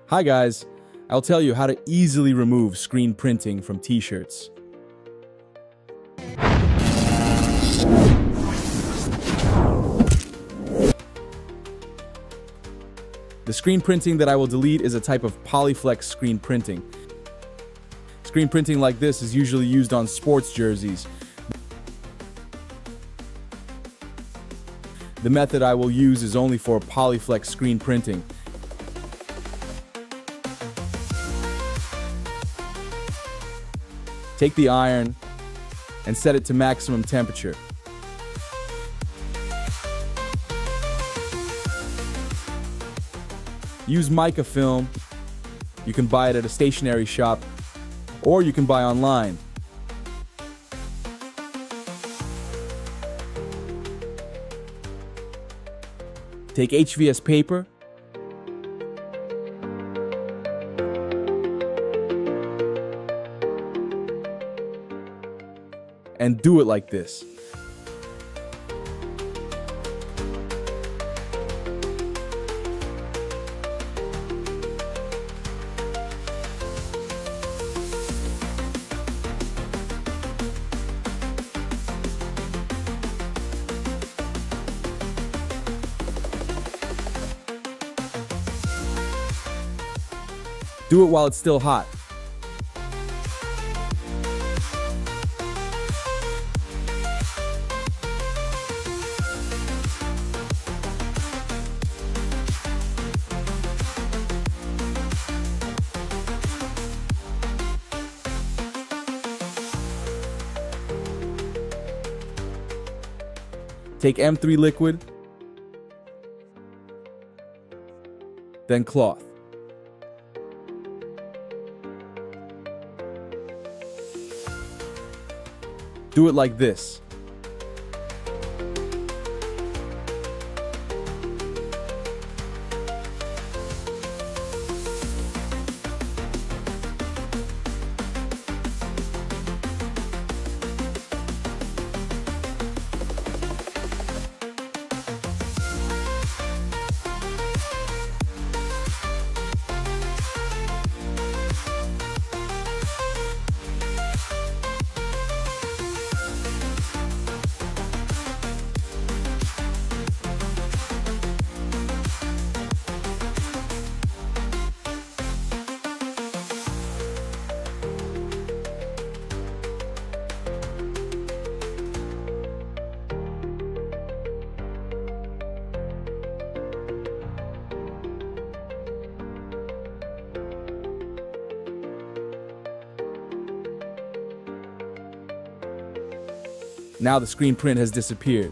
Hi guys, I'll tell you how to easily remove screen printing from t-shirts. The screen printing that I will delete is a type of polyflex screen printing. Screen printing like this is usually used on sports jerseys. The method I will use is only for polyflex screen printing. Take the iron and set it to maximum temperature. Use Mica film. You can buy it at a stationery shop or you can buy online. Take HVS paper and do it like this. Do it while it's still hot. Take M3 liquid, then cloth. Do it like this. Now the screen print has disappeared.